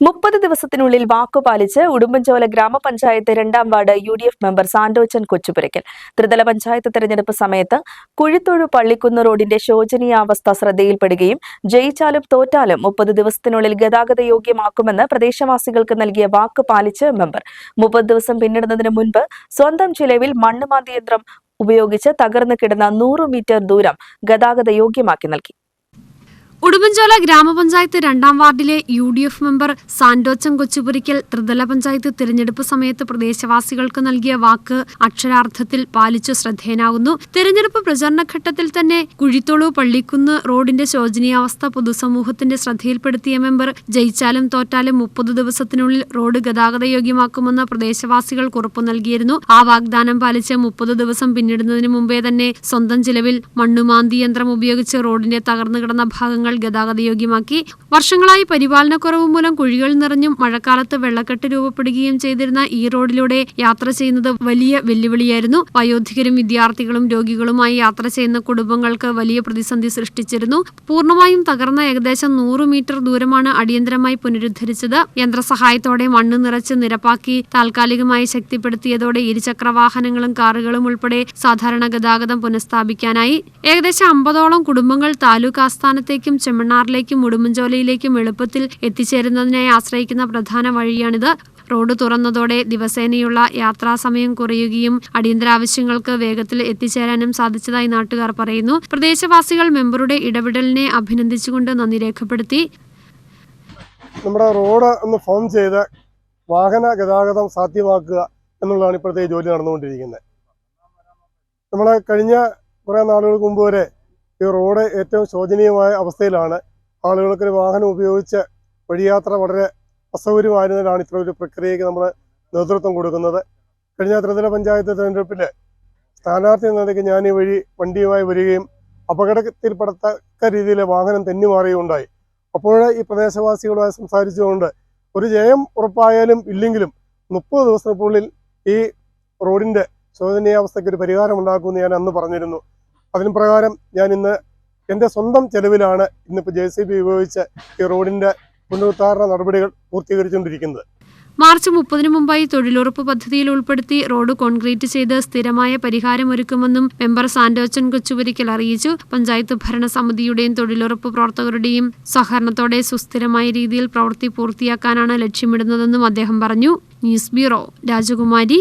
30 ദിവസത്തിനുള്ളിൽ വാക്കുപാലിച്ച് ഉടുമ്പൻചോല ഗ്രാമപഞ്ചായത്ത് 2ാം ward UDF member സാന്റോച്ചൻ Kochupurakkal. ത്രിതല പഞ്ചായത്ത് തെരഞ്ഞെടുപ്പ് സമയത്ത് കുഴിത്തൊഴു പള്ളിക്കുന്ന് റോഡിന്റെ ശോചനീയാവസ്ഥ ശ്രദ്ധയിൽപ്പെടുകയും ജയിച്ചാലും തോറ്റാലും 30 ദിവസത്തിനുള്ളിൽ ഗതാഗത യോഗ്യമാക്കുമെന്ന് പ്രദേശവാസികൾക്ക് നൽകിയ വാക്ക് പാലിച്ച് മെമ്പർ 30 ദിവസം പിന്നിടുന്നതിന് മുൻപ് സ്വന്തം ചിലവിൽ മണ്ണുമാന്തി യന്ത്രം ഉപയോഗിച്ച് തകർന്നു കിടന്ന 100 മീറ്റർ ദൂരം ഗതാഗത യോഗ്യമാക്കി നൽകി. ഉടുമ്പൻചോല ഗ്രാമപഞ്ചായത്ത് 2ാം വാർഡിലെ UDF മെമ്പർ സാന്റോച്ചൻ കൊച്ചുപുരയ്ക്കൽ ത്രിതല പഞ്ചായത്ത് തിരഞ്ഞെടുപ്പ് സമയത്ത് പ്രദേശവാസികൾക്ക് നൽകിയ വാക്ക് അക്ഷരാർത്ഥത്തിൽ പാലിച്ചു ശ്രദ്ധേയനാകുന്നു. തിരഞ്ഞെടുപ്പ് പ്രചരണഘട്ടത്തിൽ തന്നെ കുഴിത്തൊഴു പള്ളിക്കുന്ന് റോഡിന്റെ ശോചനീയാവസ്ഥ പൊതുസമൂഹത്തിന്റെ ശ്രദ്ധയിൽപ്പെടുത്തിയ മെമ്പർ ജയിച്ചാലും തോറ്റാലും 30 ദിവസത്തിനുള്ളിൽ റോഡ് ഗതാഗത യോഗ്യമാക്കുമെന്ന് പ്രദേശവാസികൾക്ക് ഉറപ്പു നൽകിയിരുന്നു. ആ വാഗ്ദാനം പാലിച്ച് 30 ദിവസം പിന്നിടുന്നതിന് മുമ്പേ തന്നെ സ്വന്തം ചിലവിൽ മണ്ണുമാന്തി യന്ത്രം ഉപയോഗിച്ച് റോഡിന്റെ തകർന്നു കിടന്ന ഭാഗങ്ങൾ ഗതാഗത യോഗ്യമാക്കി. വർഷങ്ങളായി പരിപാലനക്കുറവ് മൂലം കുഴികൾ നിറഞ്ഞും മഴക്കാലത്ത് വെള്ളക്കെട്ട് രൂപപ്പെടുകയും ചെയ്തിരുന്ന ഈ റോഡിലൂടെ യാത്ര ചെയ്യുന്നത് വലിയ വെല്ലുവിളിയായിരുന്നു. വയോധികരും വിദ്യാർത്ഥികളും രോഗികളുമായി യാത്ര ചെയ്യുന്ന കുടുംബങ്ങൾക്ക് വലിയ പ്രതിസന്ധി സൃഷ്ടിച്ചിരുന്നു. പൂർണ്ണമായും തകർന്ന ഏകദേശം 100 മീറ്റർ ദൂരമാണ് അടിയന്തരമായി പുനരുദ്ധരിച്ചത്. യന്ത്രസഹായത്തോടെ മണ്ണ് നിറച്ച് നിരപ്പാക്കി താൽക്കാലികമായി ശക്തിപ്പെടുത്തിയതോടെ ഇരുചക്ര വാഹനങ്ങളും കാറുകളും ഉൾപ്പെടെ സാധാരണ ഗതാഗതം പുനഃസ്ഥാപിക്കാനായി. ഏകദേശം 50ഓളം കുടുംബങ്ങൾ താലൂക്ക് ആസ്ഥാനത്തേക്കും ചെമ്മണ്ണാറിലേക്കും ഉടുമ്പൻചോലയിലേക്കും എളുപ്പത്തിൽ എത്തിച്ചേരുന്നതിനായി ആശ്രയിക്കുന്ന പ്രധാന വഴിയാണിത്. റോഡ് തുറന്നതോടെ ദിവസേനയുള്ള യാത്രാസമയം കുറയുകയും അടിയന്തരാവശ്യങ്ങൾക്ക് വേഗത്തിൽ എത്തിച്ചേരാനും സാധിച്ചതായി നാട്ടുകാർ പറയുന്നു. പ്രദേശവാസികൾ മെമ്പറുടെ ഇടപെടലിനെ അഭിനന്ദിച്ചുകൊണ്ട് നന്ദി രേഖപ്പെടുത്തി. നമ്മുടെ റോഡ് ഒന്ന് ഫോം ചെയ്ത് വാഹന ഗതാഗതം സാധ്യമാക്കുക എന്നുള്ളതാണ് ഇപ്പോഴത്തെ ജോലി നടന്നുകൊണ്ടിരിക്കുന്നത്. നമ്മളെ കഴിഞ്ഞ കുറേ നാളുകൾക്ക് മുമ്പ് വരെ ഈ റോഡ് ഏറ്റവും ശോചനീയമായ അവസ്ഥയിലാണ്. ആളുകൾക്ക് വാഹനം ഉപയോഗിച്ച് വഴിയാത്ര വളരെ അസൗകര്യമായിരുന്നതിനാണ് ഇത്ര ഒരു പ്രക്രിയയ്ക്ക് നമ്മൾ നേതൃത്വം കൊടുക്കുന്നത്. കഴിഞ്ഞ ത്രിതല പഞ്ചായത്ത് തെരഞ്ഞെടുപ്പിൽ സ്ഥാനാർത്ഥി എന്ന നിലയ്ക്ക് ഞാൻ ഈ വഴി വണ്ടിയുമായി വരികയും അപകടത്തിൽപ്പെടത്തക്ക രീതിയിൽ വാഹനം തെന്നിമാറുകയും ഉണ്ടായി. അപ്പോൾ ഈ പ്രദേശവാസികളുമായി സംസാരിച്ചുകൊണ്ട് ഒരു ജയം ഉറപ്പായാലും ഇല്ലെങ്കിലും 30 ദിവസത്തിനുള്ളിൽ ഈ റോഡിൻ്റെ ശോചനീയാവസ്ഥയ്ക്ക് ഒരു പരിഹാരം ഉണ്ടാക്കുമെന്ന് ഞാൻ അന്ന് പറഞ്ഞിരുന്നു. അതിന് പ്രകാരം ഞാൻ ഇന്ന് എൻ്റെ സ്വന്തം ചെലവിലാണ് ഇന്നിപ്പോൾ JCB ഉപയോഗിച്ച് ഈ റോഡിൻ്റെ പുനരുദ്ധാരണ നടപടികൾ പൂർത്തീകരിച്ചുകൊണ്ടിരിക്കുന്നത്. മാർച്ച് 30-ന് മുമ്പായി തൊഴിലുറപ്പ് പദ്ധതിയിൽ ഉൾപ്പെടുത്തി റോഡ് കോൺക്രീറ്റ് ചെയ്ത് സ്ഥിരമായ പരിഹാരമൊരുക്കുമെന്നും മെമ്പർ സാന്റോച്ചൻ കൊച്ചുപുരയ്ക്കൽ അറിയിച്ചു. പഞ്ചായത്ത് ഭരണസമിതിയുടെയും തൊഴിലുറപ്പ് പ്രവർത്തകരുടെയും സഹകരണത്തോടെ സുസ്ഥിരമായ രീതിയിൽ പ്രവൃത്തി പൂർത്തിയാക്കാനാണ് ലക്ഷ്യമിടുന്നതെന്നും അദ്ദേഹം പറഞ്ഞു. ന്യൂസ് ബ്യൂറോ, രാജകുമാരി.